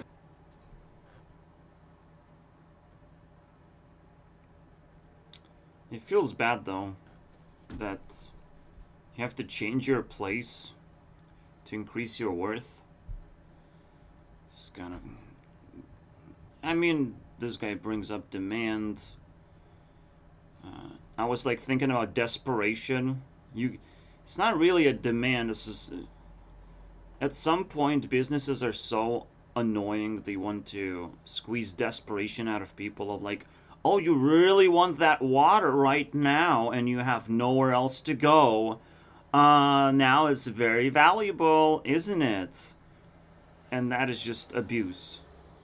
It feels bad though, that you have to change your place to increase your worth. It's kind of... I mean, this guy brings up demand. I was like thinking about desperation. It's not really a demand. This is... At some point, businesses are so annoying. They want to squeeze desperation out of people of like, oh, you really want that water right now and you have nowhere else to go. Now it's very valuable, isn't it? And that is just abuse.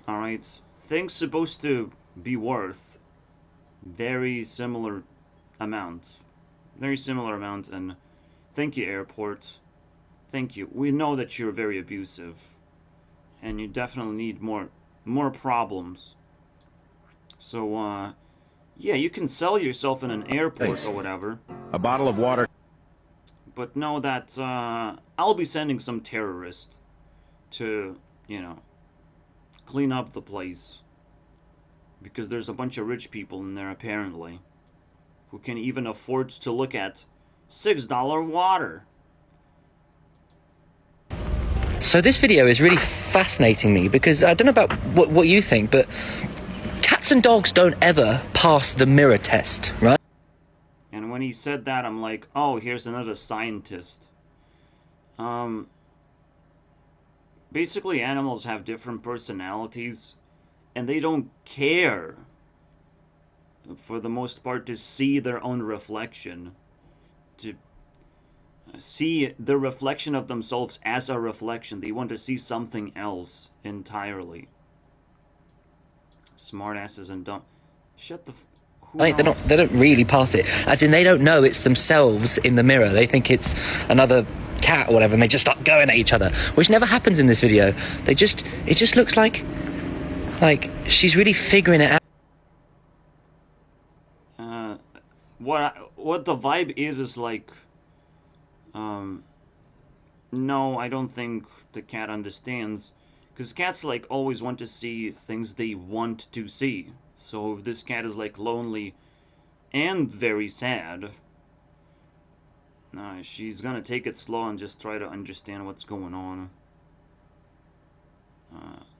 Alright? Things supposed to be worth very similar amount. Very similar amount, and thank you, airport. Thank you. We know that you're very abusive. And you definitely need more problems. So, yeah, you can sell yourself in an airport or whatever. A bottle of water. But know that, I'll be sending some terrorist to, you know, clean up the place. Because there's a bunch of rich people in there, apparently, who can even afford to look at $6 water. So this video is really fascinating me because I don't know about what you think, but cats and dogs don't ever pass the mirror test, right? And when he said that, I'm like, oh, here's another scientist. Basically, animals have different personalities, and they don't care, for the most part, to see their own reflection. To see the reflection of themselves as a reflection. They want to see something else entirely. Smartasses and dumb. Shut the. They don't really pass it. As in, they don't know it's themselves in the mirror. They think it's another cat or whatever, and they just start going at each other, which never happens in this video. It just looks like she's really figuring it out. What the vibe is like, no, I don't think the cat understands, because cats like always want to see things they want to see. So if this cat is like lonely and very sad, she's gonna take it slow and just try to understand what's going on.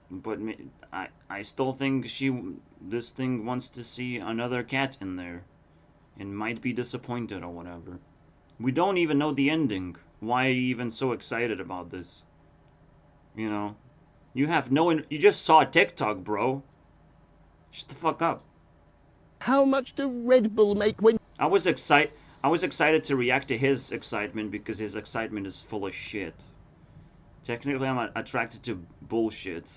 But I still think this thing wants to see another cat in there, and might be disappointed or whatever. We don't even know the ending. Why are you even so excited about this? You know, you just saw a TikTok, bro. Shut the fuck up. How much do Red Bull make when... I was excited to react to his excitement because his excitement is full of shit. Technically, I'm attracted to bullshit.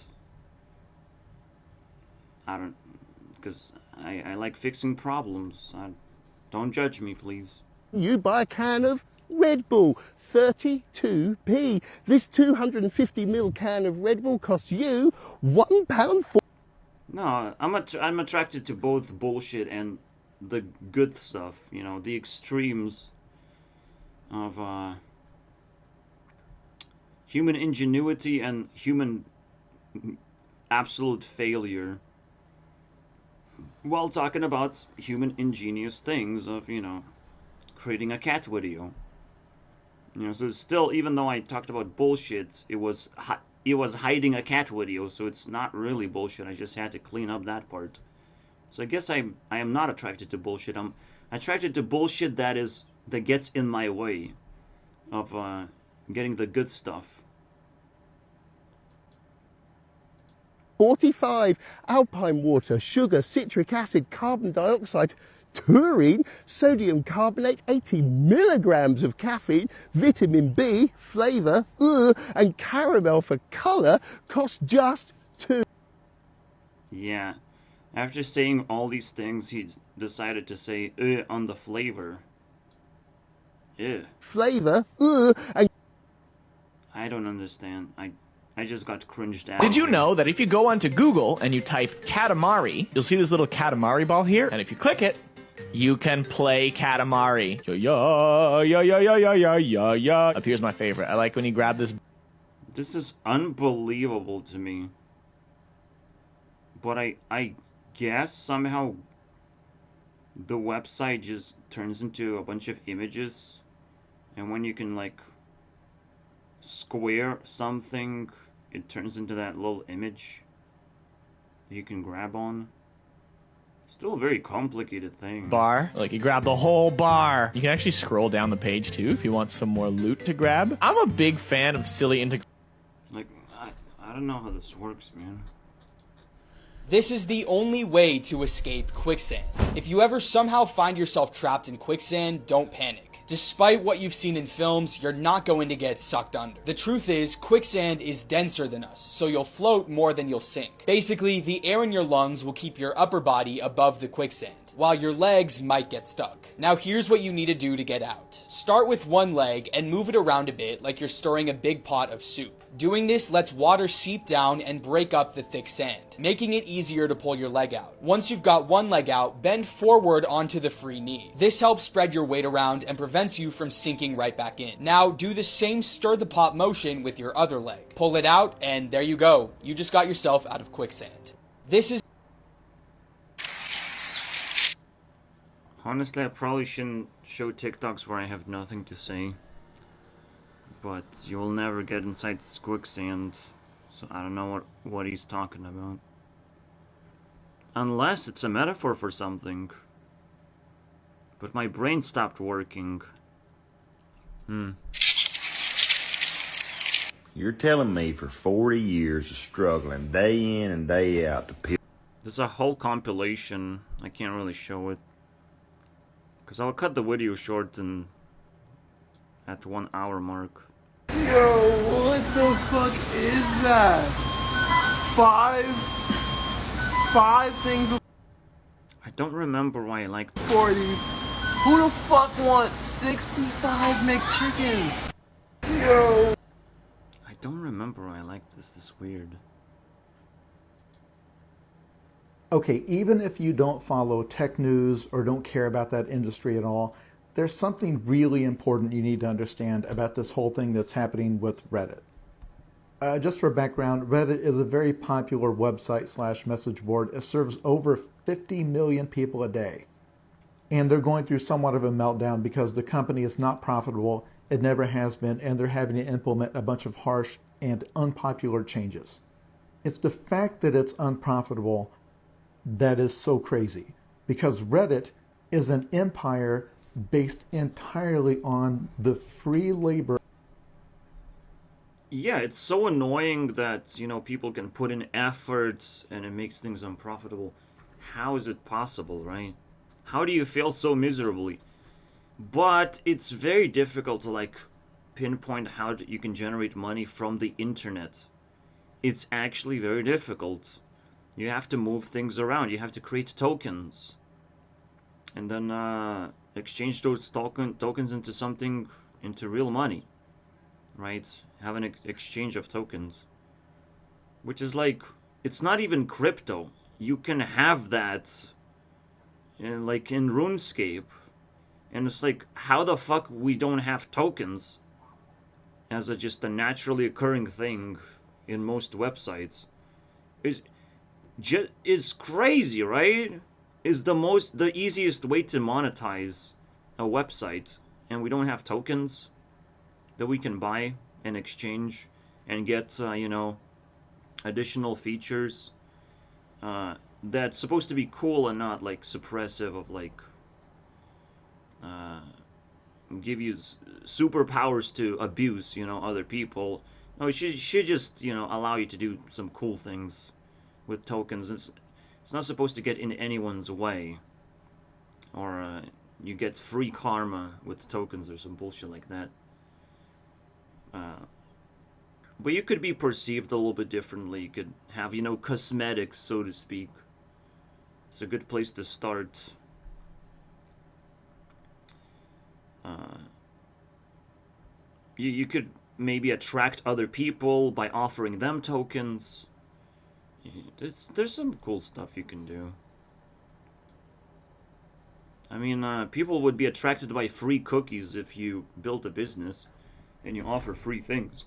Because I like fixing problems. Don't judge me, please. You buy a can of Red Bull, 32p. This 250ml can of Red Bull costs you £1.40. No, I'm attracted to both bullshit and the good stuff, you know, the extremes of human ingenuity and human absolute failure, while talking about human ingenious things of, you know, creating a cat video. You know, so still, even though I talked about bullshit, it was hiding a cat video, so it's not really bullshit. I just had to clean up that part. So I guess I am not attracted to bullshit. I'm attracted to bullshit that gets in my way of getting the good stuff. 45 alpine water, sugar, citric acid, carbon dioxide, taurine, sodium carbonate, 80 milligrams of caffeine, vitamin B, flavour, and caramel for colour cost just $2. Yeah. After saying all these things, he decided to say on the flavor. Flavour, and... I don't understand. I just got cringed at. Did you know that if you go onto Google and you type Katamari, you'll see this little Katamari ball here, and if you click it, you can play Katamari. Up here's my favorite. I like when you grab this. This is unbelievable to me. But I guess somehow the website just turns into a bunch of images, and when you can like square something, it turns into that little image you can grab on. Still a very complicated thing. Bar, like you grab the whole bar. You can actually scroll down the page too if you want some more loot to grab. I'm a big fan of silly like I don't know how this works, man. This is the only way to escape quicksand. If you ever somehow find yourself trapped in quicksand, don't panic. Despite what you've seen in films, you're not going to get sucked under. The truth is, quicksand is denser than us, so you'll float more than you'll sink. Basically, the air in your lungs will keep your upper body above the quicksand, while your legs might get stuck. Now here's what you need to do to get out. Start with one leg and move it around a bit like you're stirring a big pot of soup. Doing this lets water seep down and break up the thick sand, making it easier to pull your leg out. Once you've got one leg out, bend forward onto the free knee. This helps spread your weight around and prevents you from sinking right back in. Now do the same stir the pot motion with your other leg. Pull it out and there you go. You just got yourself out of quicksand. This is... Honestly, I probably shouldn't show TikToks where I have nothing to say. But you will never get inside this quicksand, so I don't know what he's talking about. Unless it's a metaphor for something. But my brain stopped working. You're telling me for 40 years of struggling day in and day out to peel... There's a whole compilation. I can't really show it. Because I'll cut the video short and at 1 hour mark. Yo, what the fuck is that? Five things I don't remember why I like this. 40s. Who the fuck wants 65 McChickens? Yo. I don't remember why I like this. This is weird. Okay, even if you don't follow tech news or don't care about that industry at all, there's something really important you need to understand about this whole thing that's happening with Reddit. Just for background, Reddit is a very popular website / message board. It serves over 50 million people a day. And they're going through somewhat of a meltdown because the company is not profitable, it never has been, and they're having to implement a bunch of harsh and unpopular changes. It's the fact that it's unprofitable that is so crazy, because Reddit is an empire based entirely on the free labor. Yeah, it's so annoying that, you know, people can put in efforts and it makes things unprofitable. How is it possible, right? How do you fail so miserably? But it's very difficult to, like, pinpoint how you can generate money from the internet. It's actually very difficult. You have to move things around. You have to create tokens. And then exchange those tokens into something, into real money. Right? Have an exchange of tokens. Which is like, it's not even crypto. You can have that like in RuneScape. And it's like, how the fuck we don't have tokens as just a naturally occurring thing in most websites? It's crazy, right? Is the easiest way to monetize a website, and we don't have tokens that we can buy and exchange and get, you know, additional features that's supposed to be cool and not like suppressive of like give you superpowers to abuse, you know, other people. No, it should just, you know, allow you to do some cool things with tokens. It's not supposed to get in anyone's way, or you get free karma with tokens or some bullshit like that. But you could be perceived a little bit differently. You could have, you know, cosmetics, so to speak. It's a good place to start. You could maybe attract other people by offering them tokens. There's some cool stuff you can do. I mean, people would be attracted by free cookies if you build a business and you offer free things.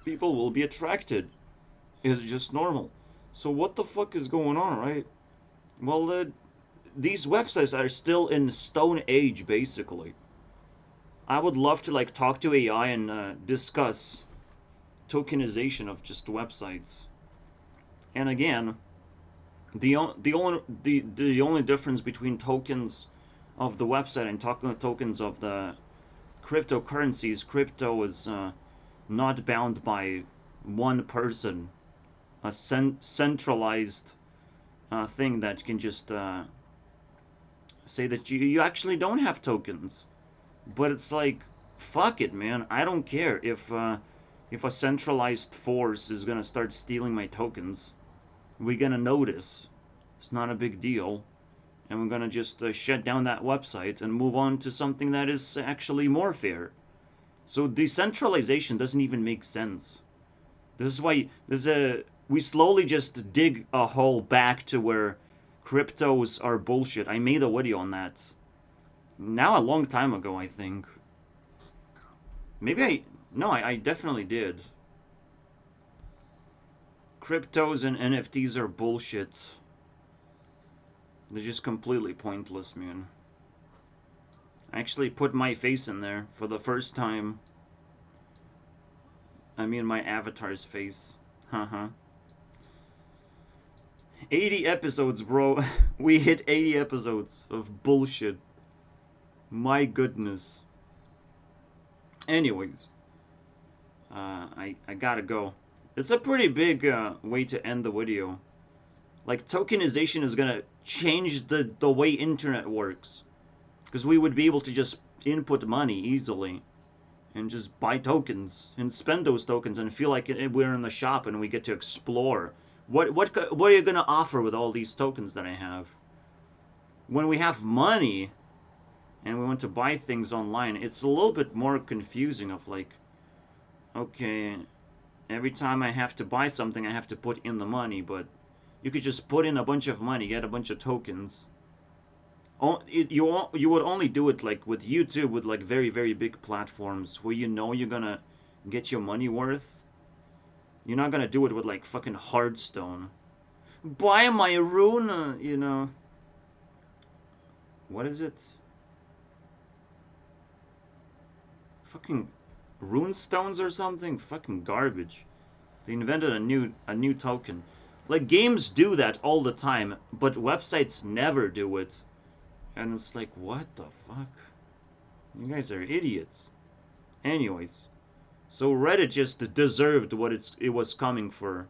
People will be attracted. It's just normal. So what the fuck is going on, right? Well, these websites are still in Stone Age, basically. I would love to like talk to AI and discuss tokenization of just websites. And again, the only difference between tokens of the website and tokens of the cryptocurrencies, crypto is not bound by one person centralized thing that can just say that you actually don't have tokens. But it's like, fuck it, man. I don't care if a centralized force is gonna start stealing my tokens. We're gonna notice. It's not a big deal. And we're gonna just shut down that website and move on to something that is actually more fair. So decentralization doesn't even make sense. This is why we slowly just dig a hole back to where cryptos are bullshit. I made a video on that. Now a long time ago, I think. Maybe I definitely did. Cryptos and NFTs are bullshit. They're just completely pointless, man. I actually put my face in there for the first time. I mean my avatar's face. Haha. 80 episodes, bro. We hit 80 episodes of bullshit. My goodness. Anyways. I gotta go. It's a pretty big way to end the video. Like, tokenization is gonna change the way internet works. Because we would be able to just input money easily. And just buy tokens. And spend those tokens and feel like we're in the shop and we get to explore. What are you gonna offer with all these tokens that I have? When we have money and we want to buy things online, it's a little bit more confusing of like, okay, every time I have to buy something, I have to put in the money, but you could just put in a bunch of money, get a bunch of tokens. You would only do it like with YouTube, with like very, very big platforms where you know you're gonna get your money worth. You're not gonna do it with like fucking Hearthstone. Buy my rune, you know. What is it? Fucking rune stones or something? Fucking garbage. They invented a new token. Like, games do that all the time, but websites never do it. And it's like, what the fuck? You guys are idiots. Anyways, so Reddit just deserved what it was coming for.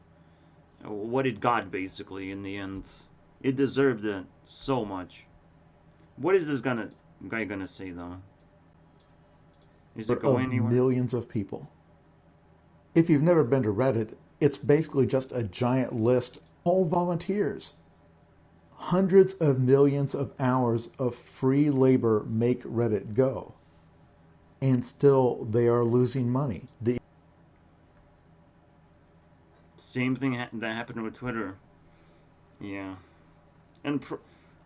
What it got, basically, in the end. It deserved it so much. What is this guy gonna say, though? Is it going anywhere? Millions of people. If you've never been to Reddit, it's basically just a giant list, all volunteers. Hundreds of millions of hours of free labor make Reddit go. And still, they are losing money. Same thing that happened with Twitter. Yeah. And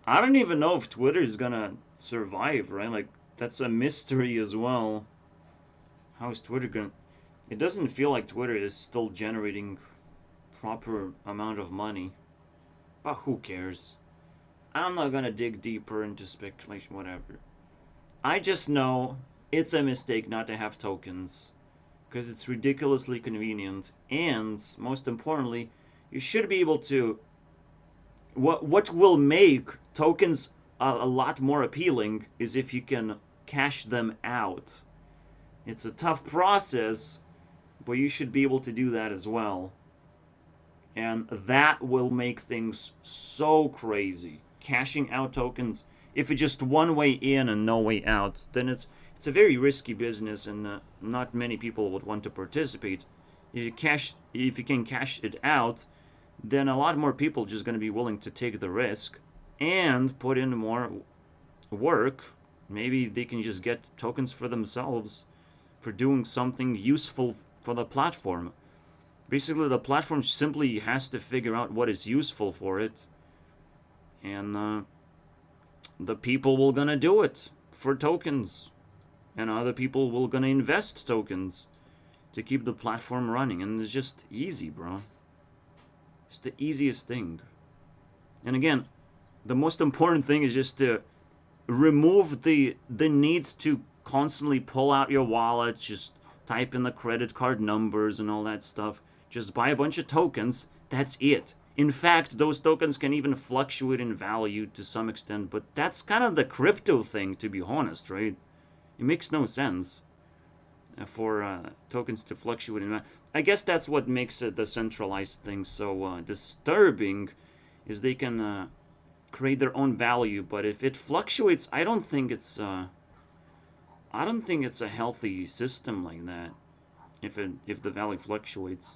I don't even know if Twitter is gonna survive, right? Like, that's a mystery as well. How is Twitter gonna... It doesn't feel like Twitter is still generating proper amount of money. But who cares? I'm not gonna dig deeper into speculation, whatever. I just know it's a mistake not to have tokens. Because it's ridiculously convenient. And, most importantly, you should be able to... What will make tokens a lot more appealing is if you can cash them out. It's a tough process, but you should be able to do that as well. And that will make things so crazy. Cashing out tokens, if it's just one way in and no way out, then it's a very risky business, and not many people would want to participate. If you can cash it out, then a lot more people just going to be willing to take the risk and put in more work. Maybe they can just get tokens for themselves for doing something useful for the platform. Basically, the platform simply has to figure out what is useful for it, and the people will gonna do it for tokens, and other people will gonna invest tokens to keep the platform running. And it's just easy, bro. It's the easiest thing. And again, the most important thing is just to remove the need to constantly pull out your wallet, just type in the credit card numbers and all that stuff. Just buy a bunch of tokens. That's it. In fact, those tokens can even fluctuate in value to some extent, but that's kind of the crypto thing, to be honest, right? It makes no sense. for tokens to fluctuate in value. I guess that's what makes the centralized thing so disturbing, is they can create their own value, but if it fluctuates, I don't think it's a healthy system like that. If the value fluctuates,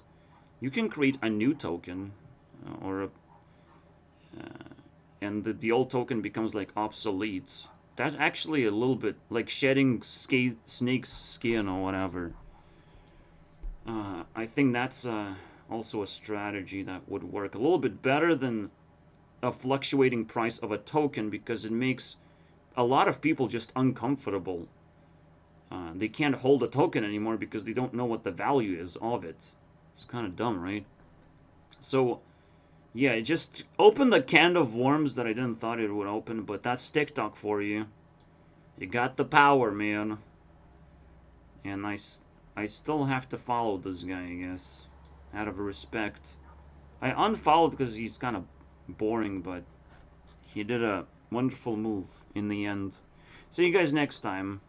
you can create a new token, and the old token becomes like obsolete. That's actually a little bit like shedding snake's skin or whatever. I think that's also a strategy that would work a little bit better than a fluctuating price of a token, because it makes a lot of people just uncomfortable. They can't hold a token anymore because they don't know what the value is of it. It's kind of dumb, right? So, yeah, it just opened the can of worms that I didn't thought it would open, but that's TikTok for you. You got the power, man. And I still have to follow this guy, I guess, out of respect. I unfollowed because he's kind of boring, but he did a wonderful move in the end. See you guys next time.